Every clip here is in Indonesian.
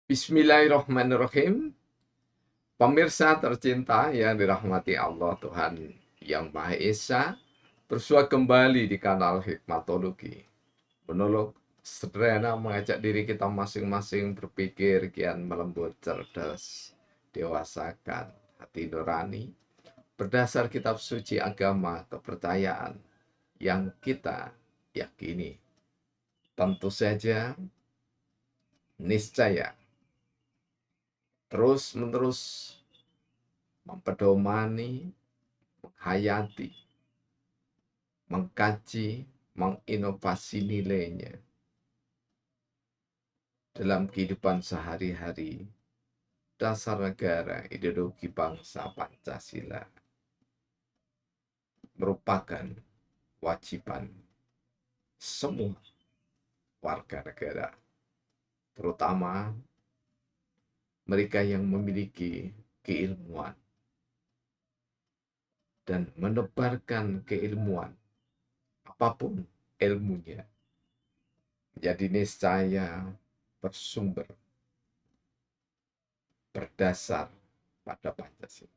Bismillahirrahmanirrahim. Pemirsa tercinta yang dirahmati Allah Tuhan Yang Maha Esa, bersua kembali di kanal Hikmatologi. Monolog sederhana mengajak diri kita masing-masing berpikir kian melembut, cerdas, dewasakan hati nurani berdasar kitab suci agama kepercayaan yang kita yakini. Tentu saja, niscaya terus-menerus mempedomani, menghayati, mengkaji, menginovasi nilainya dalam kehidupan sehari-hari. Dasar negara ideologi bangsa Pancasila merupakan kewajiban semua warga negara, terutama mereka yang memiliki keilmuan dan menebarkan keilmuan apapun ilmunya menjadi niscaya bersumber berdasar pada Pancasila.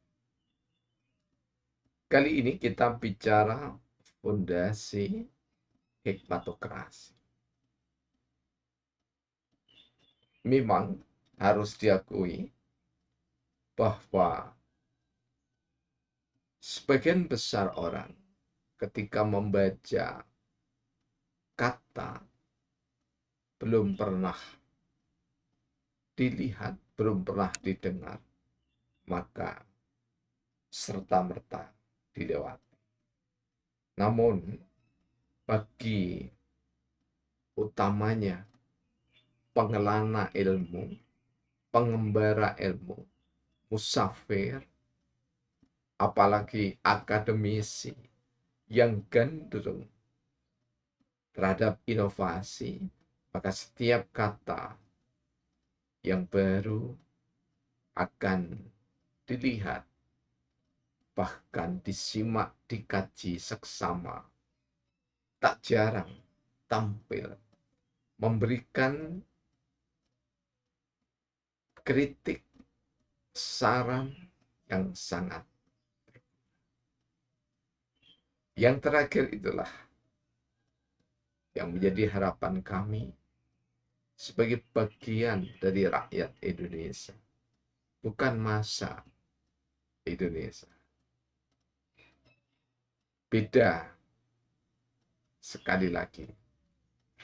Kali ini kita bicara fondasi hikmatokrasi. Memang harus diakui bahwa sebagian besar orang ketika membaca kata belum pernah dilihat, belum pernah didengar, maka serta-merta dilewati. Namun bagi utamanya pengelana ilmu, pengembara ilmu, musafir, apalagi akademisi yang gandrung terhadap inovasi, maka setiap kata yang baru akan dilihat, bahkan disimak, dikaji seksama. Tak jarang tampil memberikan kritik, saran yang sangat. Yang terakhir itulah yang menjadi harapan kami sebagai bagian dari rakyat Indonesia, bukan masa Indonesia. Beda sekali lagi,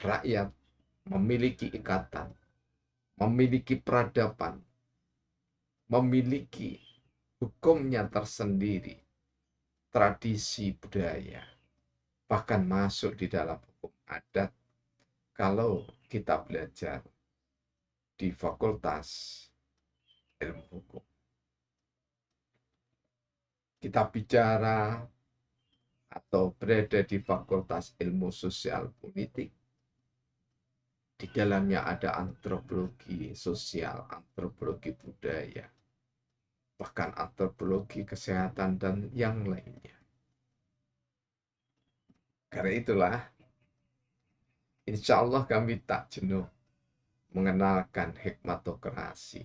rakyat memiliki ikatan, memiliki peradaban, memiliki hukumnya tersendiri, tradisi budaya, bahkan masuk di dalam hukum adat kalau kita belajar di Fakultas Ilmu Hukum. Kita bicara atau berada di Fakultas Ilmu Sosial Politik, di dalamnya ada antropologi sosial, antropologi budaya, bahkan antropologi kesehatan dan yang lainnya. Karena itulah, insya Allah kami tak jenuh mengenalkan hikmatokrasi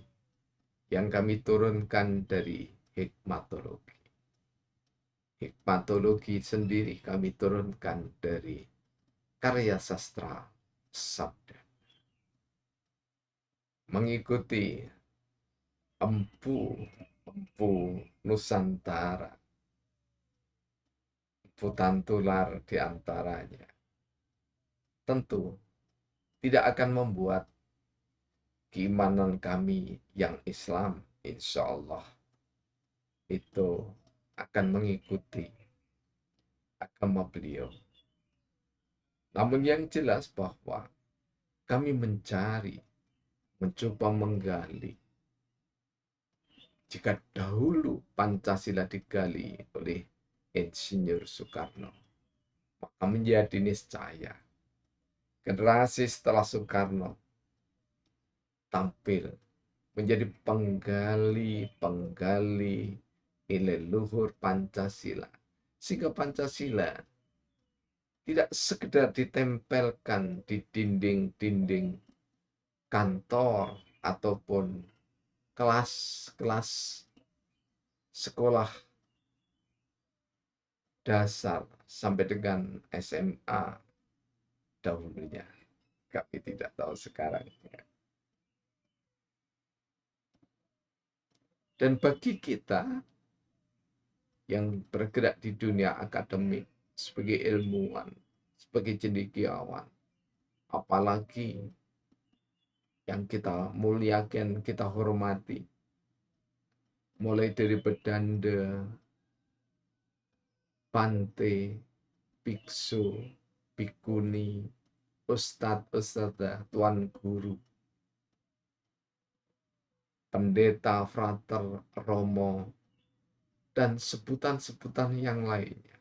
yang kami turunkan dari hikmatologi. Hikmatologi sendiri kami turunkan dari karya sastra sabda. Mengikuti empu Nusantara, empu Tantular di antaranya, tentu tidak akan membuat keimanan kami yang Islam, insya Allah, itu akan mengikuti agama beliau. Namun yang jelas bahwa kami mencari, mencoba menggali. Jika dahulu Pancasila digali oleh Insinyur Soekarno, maka menjadi niscaya generasi setelah Soekarno tampil menjadi penggali nilai luhur Pancasila. Sehingga Pancasila tidak sekedar ditempelkan di dinding-dinding kantor ataupun kelas-kelas sekolah dasar sampai dengan SMA dahulunya. Kami tidak tahu sekarang. Dan bagi kita yang bergerak di dunia akademik sebagai ilmuwan, sebagai cendekiawan, apalagi yang kita muliakan, kita hormati, mulai dari bedanda, bante, biksu, bikuni, ustadz, ustadzah, tuan guru, pendeta, frater, romo, dan sebutan-sebutan yang lainnya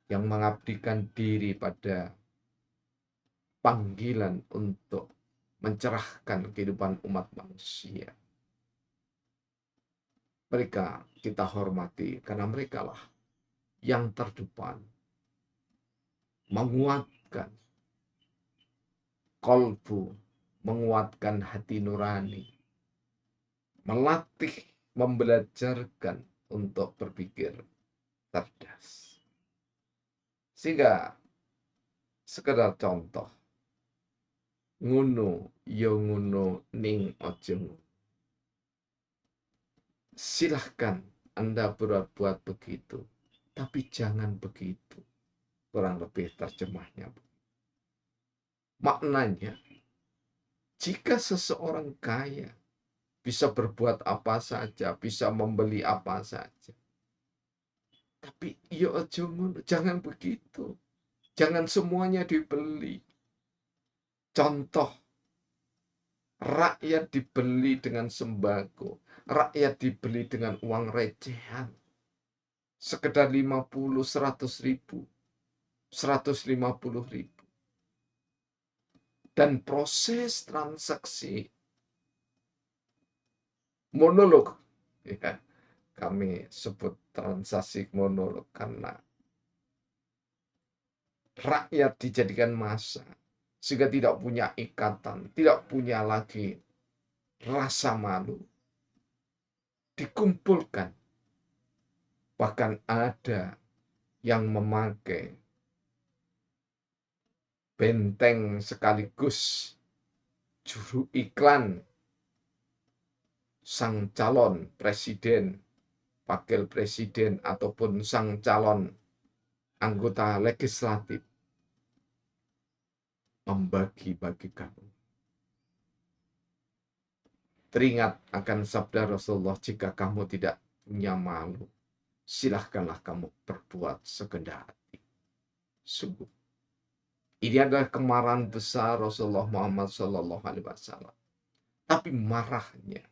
yang mengabdikan diri pada panggilan untuk mencerahkan kehidupan umat manusia. Mereka kita hormati karena mereka lah yang terdepan menguatkan kolbu, menguatkan hati nurani, melatih, membelajarkan untuk berpikir cerdas. Sehingga sekedar contoh, ngono ya ngono ning aja ngono. Silahkan Anda berbuat begitu, tapi jangan begitu. Kurang lebih terjemahnya. Maknanya, jika seseorang kaya bisa berbuat apa saja, bisa membeli apa saja, tapi ya aja ngono, jangan begitu. Jangan semuanya dibeli. Contoh, rakyat dibeli dengan sembako, rakyat dibeli dengan uang recehan. Sekedar 50, 100 ribu, 150 ribu. Dan proses transaksi monolog, ya, kami sebut transaksi monolog karena rakyat dijadikan massa sehingga tidak punya ikatan, tidak punya lagi rasa malu. Dikumpulkan, bahkan ada yang memakai benteng sekaligus juru iklan sang calon presiden, wakil presiden, ataupun sang calon anggota legislatif membagi-bagikan. Teringat akan sabda Rasulullah, jika kamu tidak punya malu, silahkanlah kamu berbuat segenap hati. Sungguh, ini adalah kemarahan besar Rasulullah Muhammad SAW. Tapi marahnya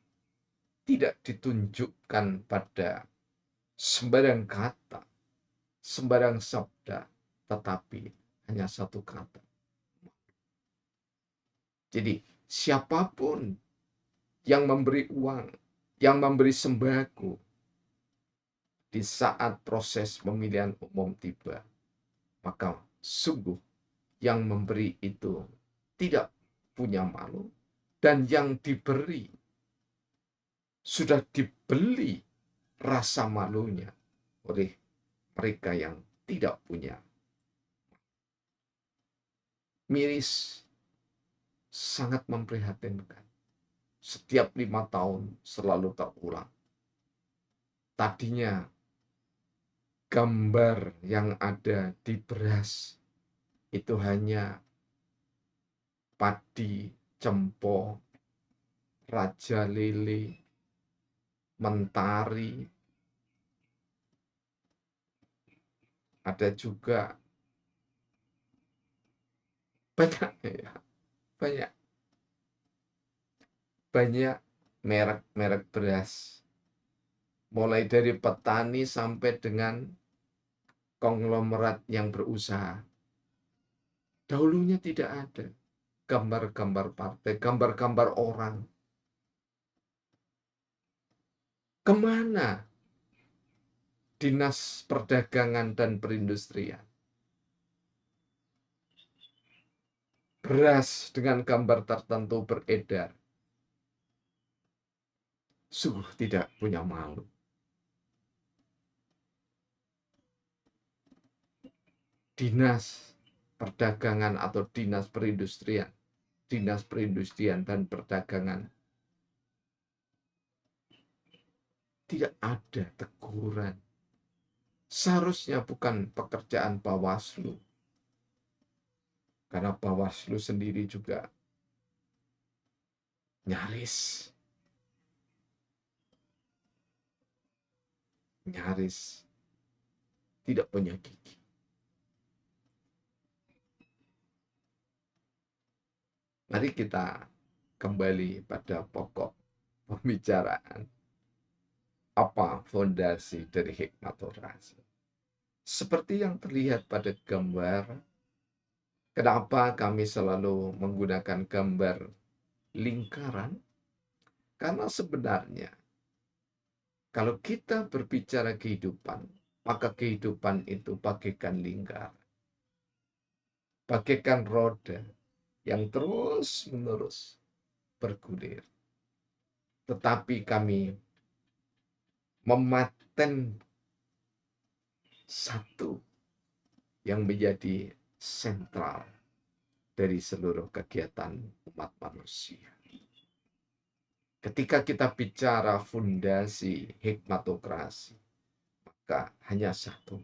tidak ditunjukkan pada sembarang kata, sembarang sabda, tetapi hanya satu kata. Jadi siapapun yang memberi uang, yang memberi sembako di saat proses pemilihan umum tiba, maka sungguh yang memberi itu tidak punya malu, dan yang diberi sudah dibeli rasa malunya oleh mereka yang tidak punya. Miris, sangat memprihatinkan. Setiap 5 tahun selalu terulang. Tadinya gambar yang ada di beras itu hanya padi, cempo, raja lele, mentari. Ada juga banyak ya, banyak merek-merek beras. Mulai dari petani sampai dengan konglomerat yang berusaha. Dahulunya tidak ada gambar-gambar partai, gambar-gambar orang. Kemana Dinas Perdagangan dan Perindustrian? Beras dengan gambar tertentu beredar. sungguh tidak punya malu. Dinas perdagangan atau dinas perindustrian dan perdagangan, tidak ada teguran. Seharusnya bukan pekerjaan Bawaslu, karena Bawaslu sendiri juga nyaris tidak punya gigi. Mari kita kembali pada pokok pembicaraan. Apa fondasi dari hikmatokrasi? Seperti yang terlihat pada gambar, kenapa kami selalu menggunakan gambar lingkaran? Karena sebenarnya kalau kita berbicara kehidupan, maka kehidupan itu bagaikan lingkaran, bagaikan roda yang terus-menerus bergulir. Tetapi kami mematen satu yang menjadi sentral dari seluruh kegiatan umat manusia. Ketika kita bicara fondasi hikmatokrasi, maka hanya satu.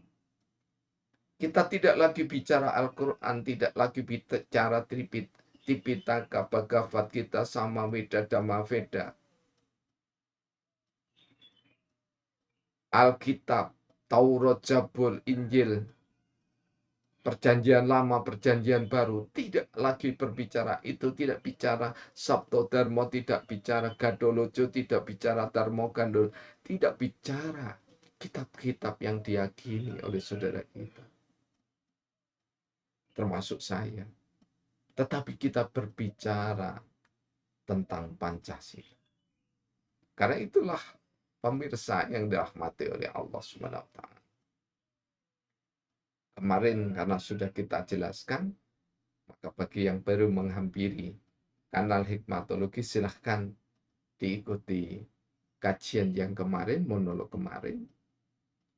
Kita tidak lagi bicara Al-Quran, tidak lagi bicara Tripitaka, Bhagavad Gita, Samaveda, Dhammaveda, Alkitab, Taurat, Zabur, Injil, Perjanjian Lama, Perjanjian Baru, tidak lagi berbicara itu, tidak bicara Sabto Dharma, tidak bicara Gadolojo, tidak bicara Dharma Gandol, tidak bicara kitab-kitab yang diyakini oleh saudara kita, termasuk saya. Tetapi kita berbicara tentang Pancasila. Karena itulah pemirsa yang dirahmati oleh Allah SWT. Kemarin karena sudah kita jelaskan, maka bagi yang baru menghampiri kanal Hikmatologi, silahkan diikuti kajian yang kemarin, monolog kemarin,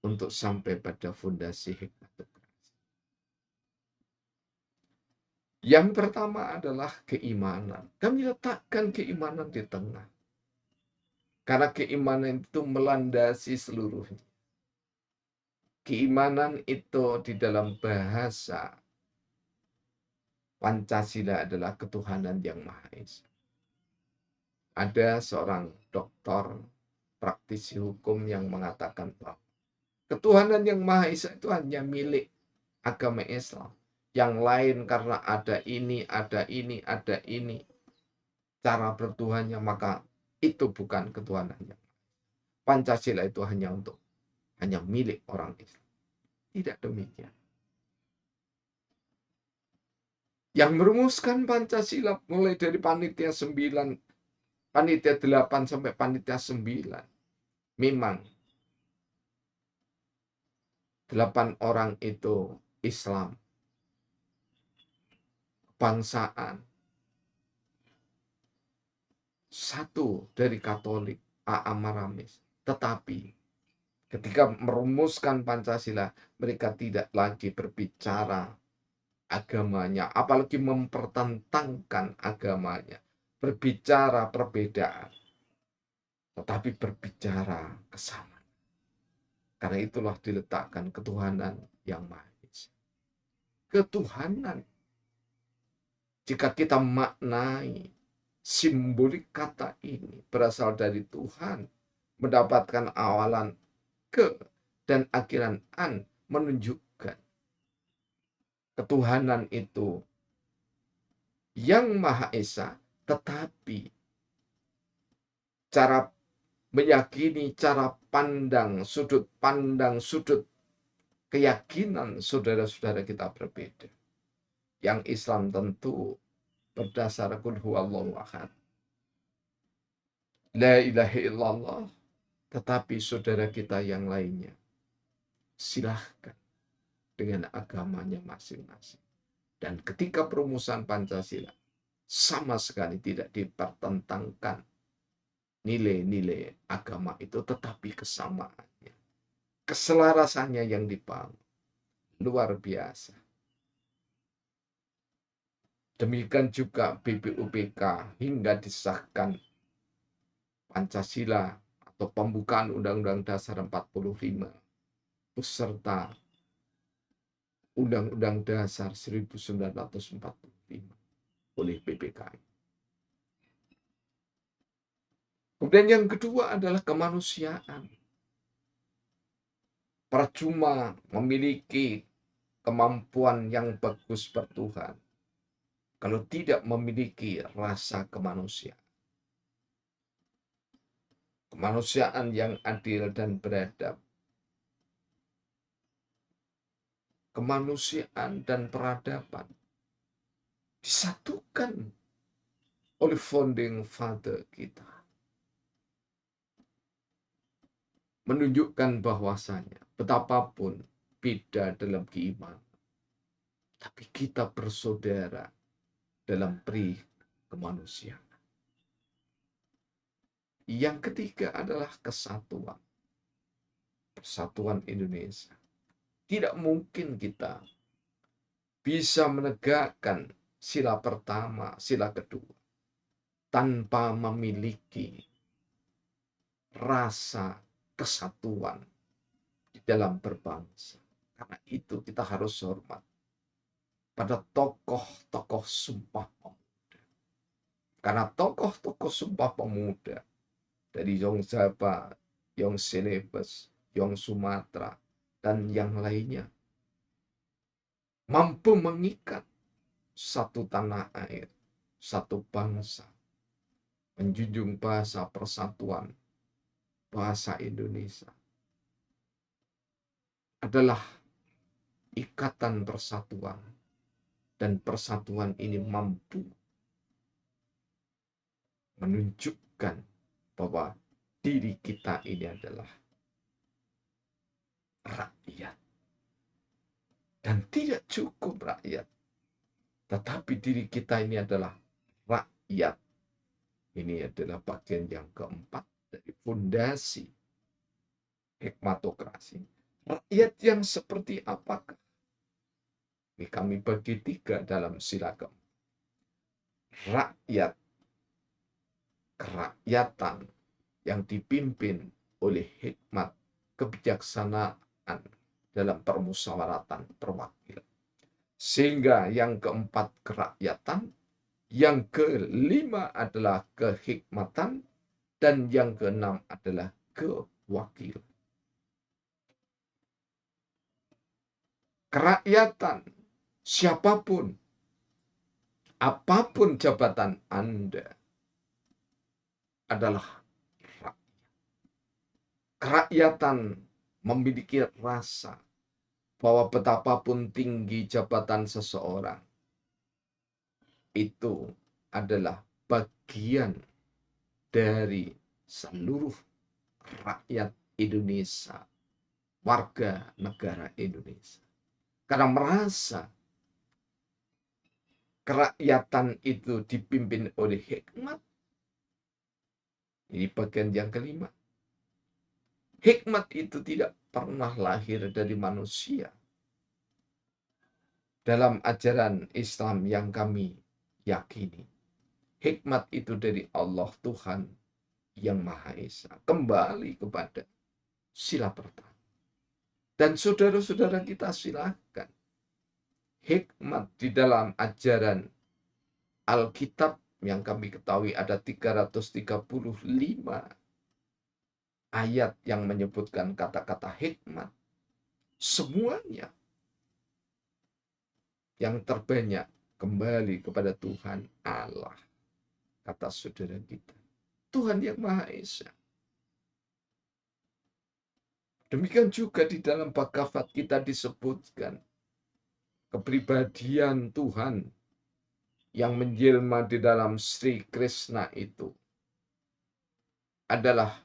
untuk sampai pada fondasi hikmatokrasi. Yang pertama adalah keimanan. Kami letakkan keimanan di tengah. Karena keimanan itu melandasi seluruhnya. Keimanan itu di dalam bahasa Pancasila adalah ketuhanan yang Maha Esa. Ada seorang doktor praktisi hukum yang mengatakan bahwa ketuhanan yang Maha Esa itu hanya milik agama Islam. Yang lain karena ada ini, ada ini, ada ini, cara bertuhannya, maka itu bukan ketuhanannya. Pancasila itu hanya milik orang Islam. Tidak demikian. Yang merumuskan Pancasila mulai dari panitia 9, panitia 8 sampai panitia 9. Memang 8 orang itu Islam, bangsaan. 1 dari Katolik, A.A. Maramis. Tetapi ketika merumuskan Pancasila, mereka tidak lagi berbicara agamanya, apalagi mempertentangkan agamanya, berbicara perbedaan, tetapi berbicara kesamaan. Karena itulah diletakkan ketuhanan yang Maha Esa. Ketuhanan, jika kita maknai simbolik kata ini berasal dari Tuhan, mendapatkan awalan ke dan akhiran an, menunjukkan ketuhanan itu yang Maha Esa, tetapi cara meyakini, cara pandang, sudut keyakinan saudara-saudara kita berbeda. Yang Islam tentu berdasar qul huwallahu ahad, la ilaha illallah. Tetapi saudara kita yang lainnya, silahkan dengan agamanya masing-masing. Dan ketika perumusan Pancasila, sama sekali tidak dipertentangkan nilai-nilai agama itu, tetapi kesamaannya, keselarasannya yang dibangun luar biasa. Demikian juga BPUPK hingga disahkan Pancasila atau pembukaan Undang-Undang Dasar 45 beserta Undang-Undang Dasar 1945 oleh PPKI. Kemudian yang kedua adalah kemanusiaan. Percuma memiliki kemampuan yang bagus bertuhan kalau tidak memiliki rasa kemanusiaan. Kemanusiaan yang adil dan beradab. Kemanusiaan dan peradaban disatukan oleh founding father kita. Menunjukkan bahwasanya betapapun beda dalam keimanan, tapi kita bersaudara dalam peri kemanusiaan. Yang ketiga adalah kesatuan. Persatuan Indonesia. Tidak mungkin kita bisa menegakkan sila pertama, sila kedua, tanpa memiliki rasa kesatuan di dalam berbangsa. Karena itu kita harus hormat pada tokoh-tokoh Sumpah Pemuda. Karena tokoh-tokoh Sumpah Pemuda dari Yong Jaba, Yong Celebes, Yong Sumatra, dan yang lainnya mampu mengikat satu tanah air, satu bangsa, menjunjung bahasa persatuan, bahasa Indonesia adalah ikatan persatuan, dan persatuan ini mampu menunjukkan bahwa diri kita ini adalah rakyat. Dan tidak cukup rakyat, tetapi diri kita ini adalah rakyat. Ini adalah bagian yang keempat dari fondasi hikmatokrasi. Rakyat yang seperti apakah? Ini kami bagi tiga dalam sila keempat. Rakyat, kerakyatan yang dipimpin oleh hikmat kebijaksanaan dalam permusyawaratan perwakilan. Sehingga yang keempat kerakyatan, yang kelima adalah kehikmatan, dan yang keenam adalah kewakilan. Kerakyatan, siapapun, apapun jabatan Anda, adalah rakyat. Kerakyatan memiliki rasa bahwa betapapun tinggi jabatan seseorang, itu adalah bagian dari seluruh rakyat Indonesia, warga negara Indonesia. Karena merasa kerakyatan itu dipimpin oleh hikmat. Ini bagian yang kelima. Hikmat itu tidak pernah lahir dari manusia. Dalam ajaran Islam yang kami yakini, hikmat itu dari Allah Tuhan yang Maha Esa. Kembali kepada sila pertama. Dan saudara-saudara kita silakan. Hikmat di dalam ajaran Alkitab yang kami ketahui ada 335 ayat yang menyebutkan kata-kata hikmat. Semuanya yang terbanyak kembali kepada Tuhan Allah. Kata saudara kita. Tuhan yang Maha Esa. Demikian juga di dalam Bhagavad kita disebutkan kepribadian Tuhan yang menjelma di dalam Sri Krishna itu adalah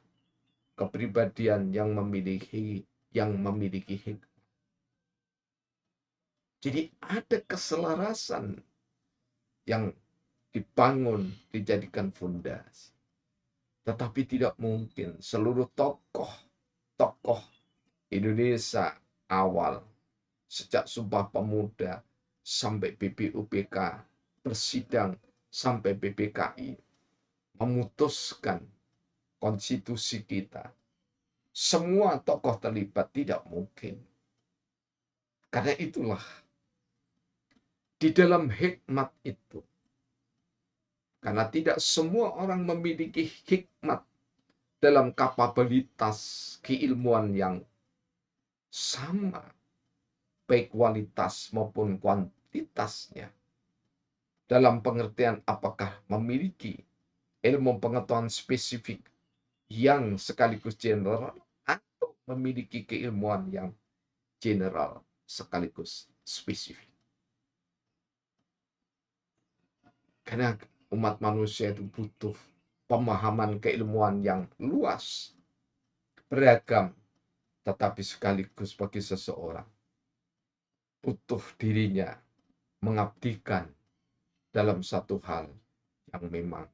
kepribadian yang memiliki hikmat. Jadi ada keselarasan yang dibangun, dijadikan fondasi. Tetapi tidak mungkin seluruh tokoh Indonesia awal, sejak Sumpah Pemuda sampai BPUPK, bersidang sampai BPKI, memutuskan konstitusi kita. Semua tokoh terlibat, tidak mungkin. Karena itulah, di dalam hikmat itu, karena tidak semua orang memiliki hikmat dalam kapabilitas keilmuan yang sama, baik kualitas maupun kuantitasnya, dalam pengertian apakah memiliki ilmu pengetahuan spesifik yang sekaligus general atau memiliki keilmuan yang general sekaligus spesifik. Karena umat manusia itu butuh pemahaman keilmuan yang luas, beragam, tetapi sekaligus bagi seseorang butuh dirinya mengabdikan dalam satu hal yang memang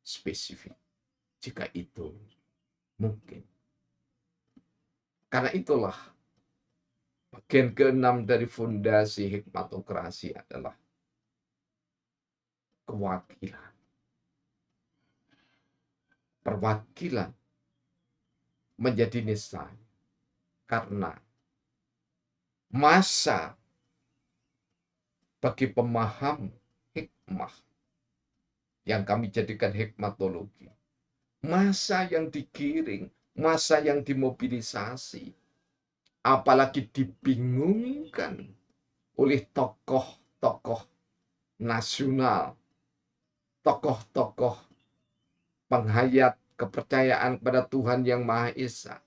spesifik. Jika itu mungkin. Karena itulah bagian keenam dari fondasi hikmatokrasi adalah kewakilan. Perwakilan menjadi niscaya karena masa bagi pemaham hikmah yang kami jadikan hikmatologi, masa yang digiring, masa yang dimobilisasi, apalagi dibingungkan oleh tokoh-tokoh nasional, tokoh-tokoh penghayat kepercayaan kepada Tuhan Yang Maha Esa,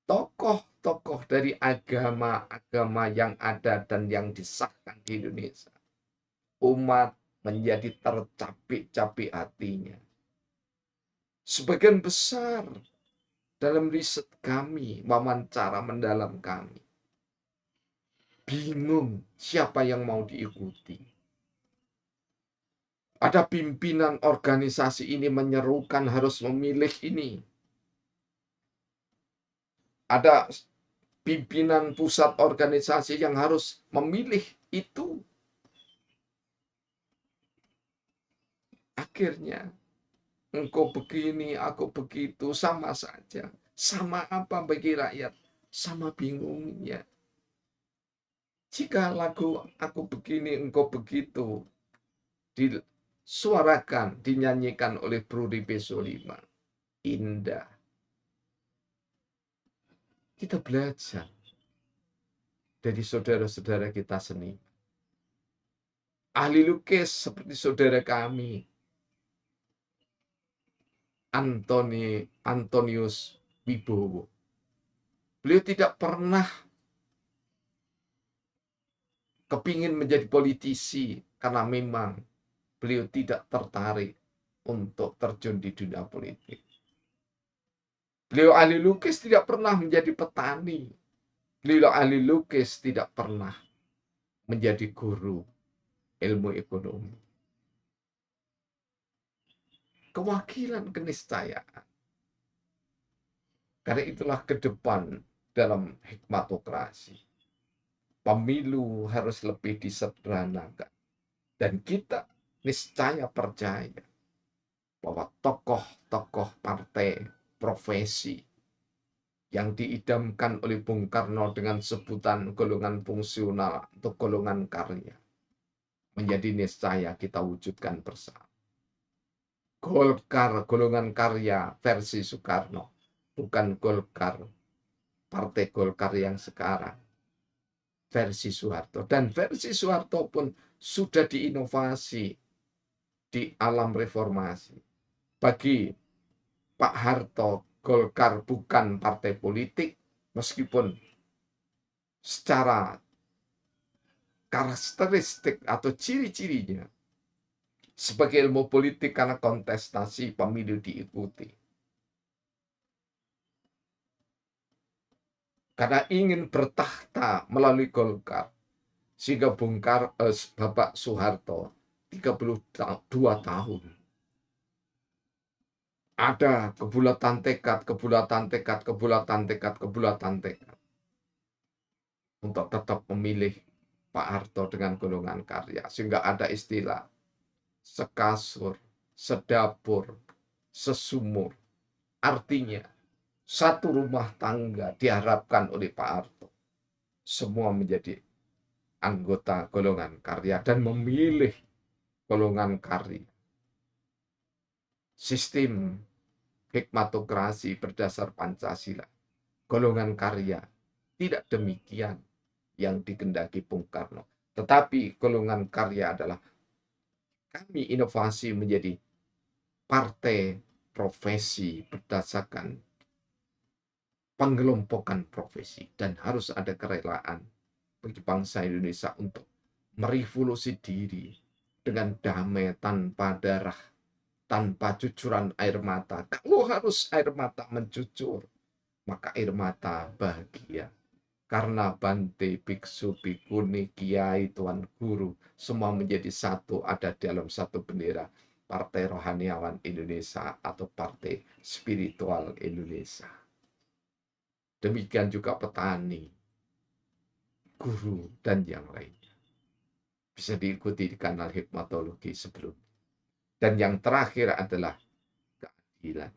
tokoh-tokoh dari agama-agama yang ada dan yang disahkan di Indonesia. Umat menjadi tercapik-capik hatinya. Sebagian besar dalam riset kami, wawancara mendalam kami, bingung siapa yang mau diikuti. Ada pimpinan organisasi ini menyerukan harus memilih ini. Ada pimpinan pusat organisasi yang harus memilih itu. Akhirnya, engkau begini, aku begitu, sama saja. Sama apa bagi rakyat? Sama bingungnya. Jika lagu aku begini, engkau begitu, disuarakan, dinyanyikan oleh Bro Ribe Solima, indah. Kita belajar dari saudara-saudara kita seni. Ahli lukis seperti saudara kami, Antonius Wibowo. Beliau tidak pernah kepingin menjadi politisi karena memang beliau tidak tertarik untuk terjun di dunia politik. Beliau ahli lukis tidak pernah menjadi petani. Beliau ahli lukis tidak pernah menjadi guru ilmu ekonomi. Kewakilan keniscayaan. Karena itulah ke depan dalam hikmatokrasi. Pemilu harus lebih disederhanakan. Dan kita niscaya percaya bahwa tokoh-tokoh partai profesi yang diidamkan oleh Bung Karno dengan sebutan golongan fungsional atau golongan karya menjadi niscaya kita wujudkan bersama. Golkar, golongan karya versi Soekarno, bukan Golkar, partai Golkar yang sekarang, versi Soeharto. Dan versi Soeharto pun sudah diinovasi di alam reformasi. Bagi Pak Harto, Golkar bukan partai politik, meskipun secara karakteristik atau ciri-cirinya sebagai ilmu politik karena kontestasi pemilu diikuti. Karena ingin bertahta melalui Golkar, sehingga Bapak Soeharto 32 tahun Ada kebulatan tekad, kebulatan tekad, kebulatan tekad, kebulatan tekad untuk tetap memilih Pak Harto dengan golongan karya. Sehingga ada istilah sekasur, sedapur, sesumur. Artinya, satu rumah tangga diharapkan oleh Pak Harto. Semua menjadi anggota golongan karya dan memilih golongan karya. Sistem hikmatokrasi berdasar Pancasila. Golongan karya. Tidak demikian yang dikehendaki Bung Karno. Tetapi golongan karya adalah kami inovasi menjadi partai profesi berdasarkan pengelompokan profesi. Dan harus ada kerelaan bagi bangsa Indonesia untuk merevolusi diri dengan damai tanpa darah, tanpa cucuran air mata. Kalau harus air mata mencucur, maka air mata bahagia. Karena Bante, biksu, bikuni, kiai, tuan guru, semua menjadi satu, ada dalam satu bendera. Partai Rohaniawan Indonesia atau Partai Spiritual Indonesia. Demikian juga petani, guru, dan yang lainnya. Bisa diikuti di kanal Hikmatologi sebelum. Dan yang terakhir adalah keadilan.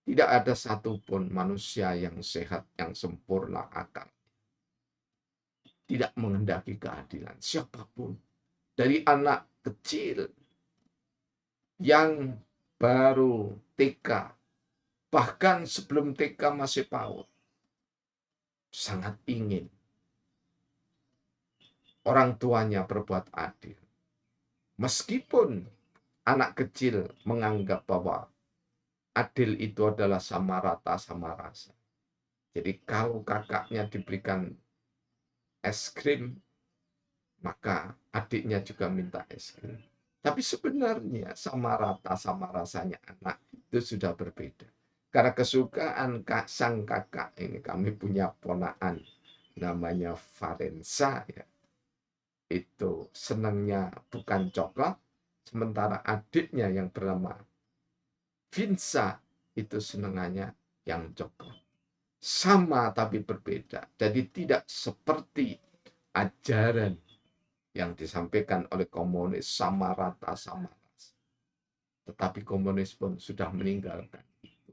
Tidak ada satupun manusia yang sehat, yang sempurna akal. Tidak menghendaki keadilan. Siapapun. Dari anak kecil yang baru TK, bahkan sebelum TK masih PAUD, sangat ingin orang tuanya berbuat adil. Meskipun anak kecil menganggap bahwa adil itu adalah sama rata, sama rasa. Jadi kalau kakaknya diberikan es krim, maka adiknya juga minta es krim. Tapi sebenarnya sama rata, sama rasanya anak itu sudah berbeda. Karena kesukaan sang kakak ini, kami punya ponakan namanya Valensa, ya. Itu senangnya bukan coklat, sementara adiknya yang bernama Vinsa itu senangannya yang coklat. Sama tapi berbeda. Jadi tidak seperti ajaran yang disampaikan oleh komunis sama rata sama rasa. Tetapi komunis pun sudah meninggalkan itu.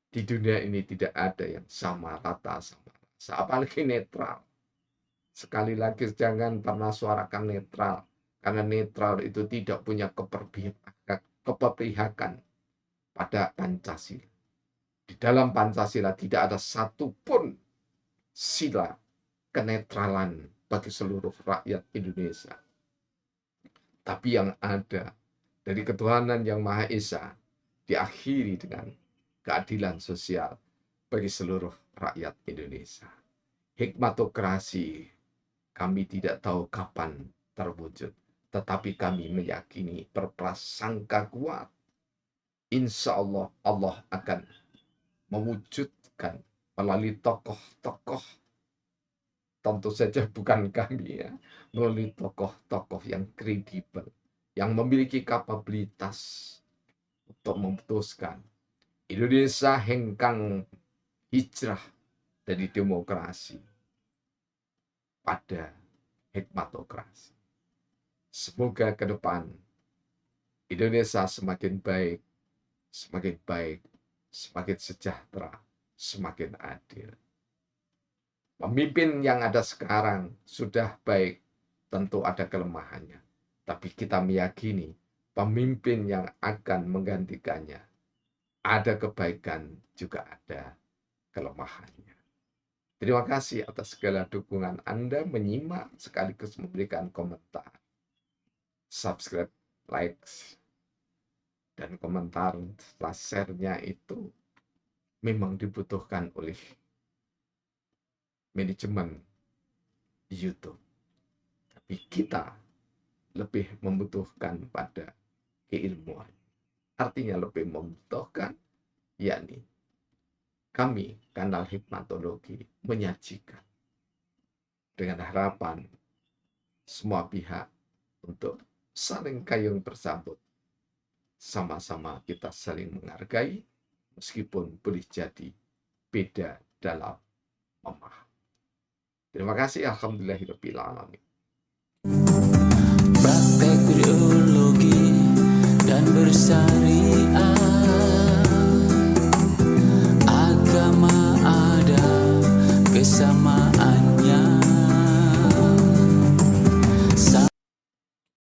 Di dunia ini tidak ada yang sama rata sama rasa, apalagi netral. Sekali lagi jangan pernah suarakan netral, karena netral itu tidak punya keperpihakan pada Pancasila. Di dalam Pancasila tidak ada satupun sila kenetralan bagi seluruh rakyat Indonesia. Tapi yang ada dari ketuhanan yang Maha Esa diakhiri dengan keadilan sosial bagi seluruh rakyat Indonesia. Hikmatokrasi kami tidak tahu kapan terwujud, tetapi kami meyakini berprasangka kuat. Insya Allah, Allah akan mewujudkan melalui tokoh-tokoh, tentu saja bukan kami, ya, melalui tokoh-tokoh yang kredibel, yang memiliki kapabilitas untuk memutuskan Indonesia hengkang hijrah dari demokrasi pada hikmatokrasi. Semoga ke depan Indonesia semakin baik, semakin sejahtera, semakin adil. Pemimpin yang ada sekarang sudah baik, tentu ada kelemahannya. Tapi kita meyakini pemimpin yang akan menggantikannya ada kebaikan, juga ada kelemahannya. Terima kasih atas segala dukungan Anda menyimak sekaligus memberikan komentar. Subscribe, like, dan komentar setelah share-nya itu memang dibutuhkan oleh manajemen YouTube. Tapi kita lebih membutuhkan pada keilmuan. Artinya lebih membutuhkan, yakni kami, kanal Hikmatologi, menyajikan dengan harapan semua pihak untuk saling kayung bersambut sama-sama kita saling menghargai, meskipun boleh jadi beda dalam memahami. Terima kasih, alhamdulillahirabbil alamin. Praktek biologi dan bersama